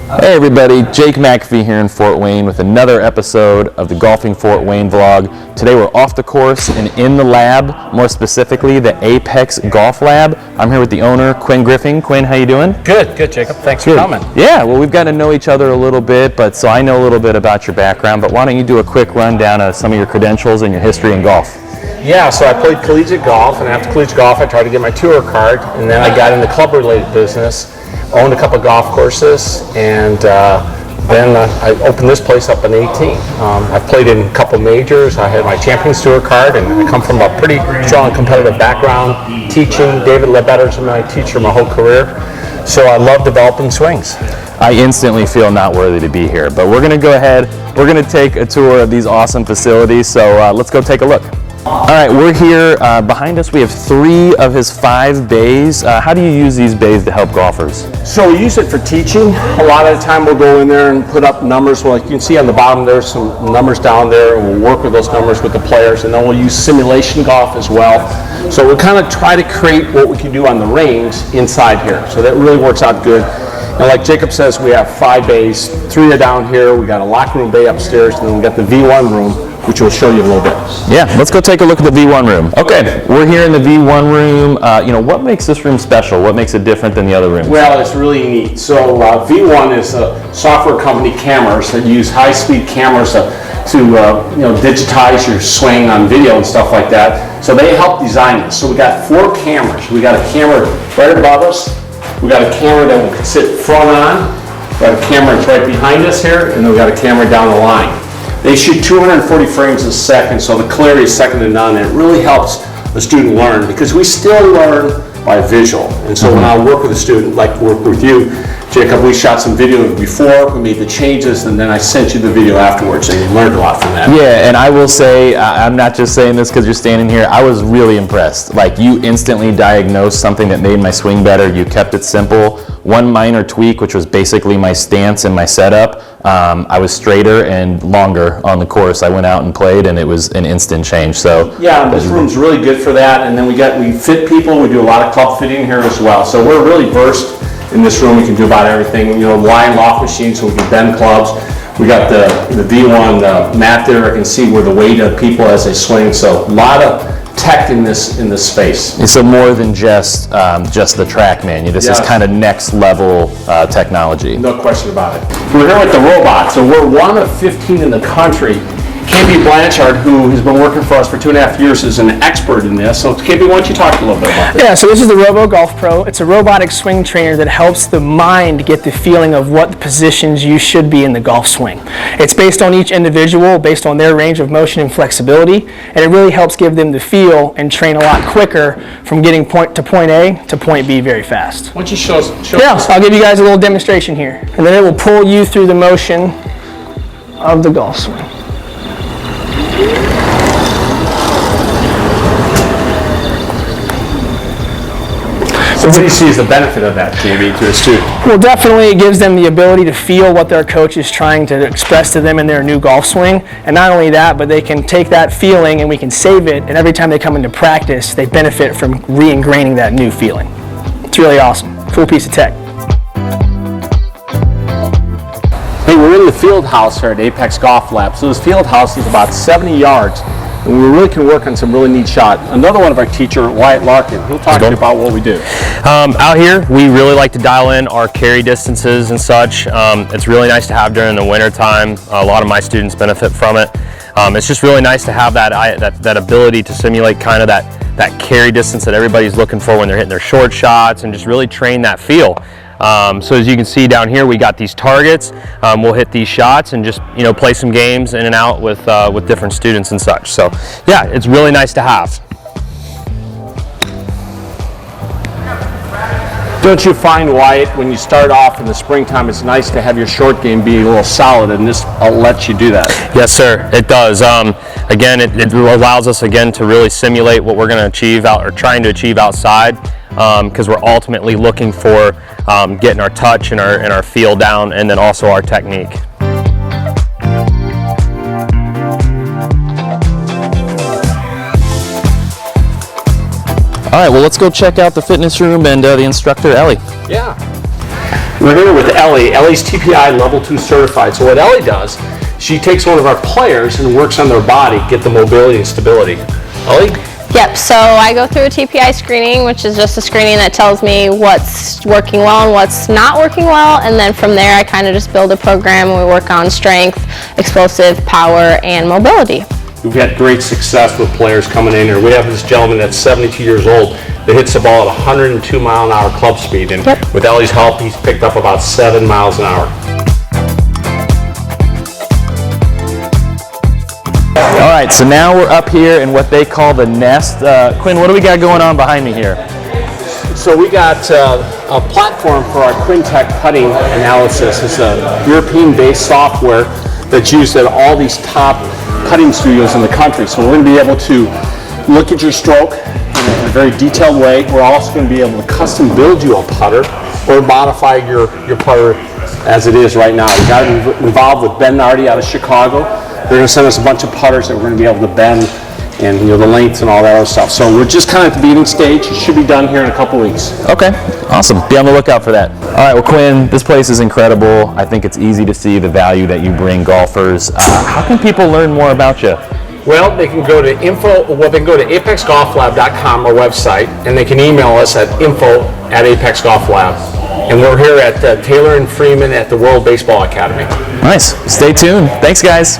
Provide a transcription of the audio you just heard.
Hey everybody, Jake McAfee here in Fort Wayne with another episode of the Golfing Fort Wayne vlog. Today we're off the course and in the lab, more specifically the Apex Golf Lab. I'm here with the owner, Quinn Griffin. Quinn, how you doing? Good, Jacob. Thanks for coming. Yeah, well we've got to know each other a little bit, so I know a little bit about your background, but why don't you do a quick rundown of some of your credentials and your history in golf? Yeah, so I played collegiate golf, and after collegiate golf I tried to get my tour card, and then I got into club-related business, owned a couple of golf courses, and then I opened this place up in 18. I played in a couple majors. I had my Champions Tour card, and I come from a pretty strong competitive background, teaching. David Ledbetter's been my teacher my whole career, so I love developing swings. I instantly feel not worthy to be here, but we're going to go ahead. We're going to take a tour of these awesome facilities, so let's go take a look. All right, we're here. Behind us we have 3 of his 5 bays. How do you use these bays to help golfers? So we use it for teaching. A lot of the time we'll go in there and put up numbers. Well, you can see on the bottom there's some numbers down there, and we'll work with those numbers with the players, and then we'll use simulation golf as well. So we'll kind of try to create what we can do on the range inside here. So that really works out good. And like Jacob says, we have 5 bays. 3 are down here. We got a locker room bay upstairs, and then we got the V1 room, which we'll show you a little bit. Yeah, let's go take a look at the V1 room. Okay, we're here in the V1 room. What makes this room special? What makes it different than the other rooms? Well, it's really neat. So V1 is a software company, cameras, that use high-speed cameras to digitize your swing on video and stuff like that. So they help design this. So we got 4 cameras. We got a camera right above us. We got a camera that we can sit front on. We got a camera that's right behind us here, and then we got a camera down the line. They shoot 240 frames a second, so the clarity is second to none, and it really helps the student learn, because we still learn by visual. And so when I work with a student, like work with you, Jacob, we shot some video before, we made the changes, and then I sent you the video afterwards, and you learned a lot from that. Yeah, and I will say, I'm not just saying this because you're standing here, I was really impressed. Like, you instantly diagnosed something that made my swing better. You kept it simple. One minor tweak, which was basically my stance and my setup, I was straighter and longer on the course. I went out and played, and it was an instant change. So yeah, this room's really good for that. And then we fit people. We do a lot of club fitting here as well. So we're really versed in this room. We can do about everything. Line loft machines, so we can bend clubs. We got the V1 mat there. I can see where the weight of people as they swing. So a lot of tech in this space. So more than just the TrackMan. This is kind of next level technology. No question about it. We're here with the robot. So we're one of 15 in the country. KB Blanchard, who has been working for us for 2.5 years, is an expert in this. So KB, why don't you talk a little bit about this? Yeah, so this is the Robo Golf Pro. It's a robotic swing trainer that helps the mind get the feeling of what positions you should be in the golf swing. It's based on each individual, based on their range of motion and flexibility, and it really helps give them the feel and train a lot quicker from getting point A to point B very fast. Why don't you show us? Yeah, I'll give you guys a little demonstration here, and then it will pull you through the motion of the golf swing. So what do you see as the benefit of that, KB, to a student? Well, definitely it gives them the ability to feel what their coach is trying to express to them in their new golf swing. And not only that, but they can take that feeling and we can save it, and every time they come into practice, they benefit from re-ingraining that new feeling. It's really awesome. Cool piece of tech. Hey, we're in the field house here at Apex Golf Lab. So this field house is about 70 yards. And we really can work on some really neat shots. Another one of our teacher, Wyatt Larkin, he'll talk to you about what we do. Out here, we really like to dial in our carry distances and such. It's really nice to have during the winter time. A lot of my students benefit from it. It's just really nice to have that ability to simulate kind of that carry distance that everybody's looking for when they're hitting their short shots, and just really train that feel. So as you can see down here, we got these targets. We'll hit these shots and just play some games in and out with different students and such. So yeah, it's really nice to have. Don't you find, Wyatt, when you start off in the springtime, it's nice to have your short game be a little solid, and this lets you do that? Yes, sir, it does. Again, it allows us again to really simulate what we're going to achieve trying to achieve outside, because we're ultimately looking for getting our touch and our feel down, and then also our technique. All right, well, let's go check out the fitness room and the instructor, Ellie. Yeah. We're here with Ellie. Ellie's TPI Level 2 certified. So what Ellie does, she takes one of our players and works on their body, get the mobility and stability. Ellie? Yep, so I go through a TPI screening, which is just a screening that tells me what's working well and what's not working well, and then from there I kind of just build a program and we work on strength, explosive, power, and mobility. We've had great success with players coming in here. We have this gentleman that's 72 years old that hits the ball at 102 mile an hour club speed, and with Ellie's help, he's picked up about 7 miles an hour. All right, so now we're up here in what they call the nest. Quinn, what do we got going on behind me here? So we got a platform for our Quintech putting analysis. It's a European-based software that's used at all these top putting studios in the country. So we're going to be able to look at your stroke in a very detailed way. We're also going to be able to custom build you a putter or modify your putter as it is right now. We got involved with Ben Nardi out of Chicago. They're going to send us a bunch of putters that we're going to be able to bend and the lengths and all that other stuff. So we're just kind of at the beginning stage. It should be done here in a couple weeks. Okay, awesome. Be on the lookout for that. All right, well, Quinn, this place is incredible. I think it's easy to see the value that you bring golfers. How can people learn more about you? Well, they can go to apexgolflab.com, our website, and they can email us at info@apexgolflab. And we're here at Taylor and Freeman at the World Baseball Academy. Nice. Stay tuned. Thanks, guys.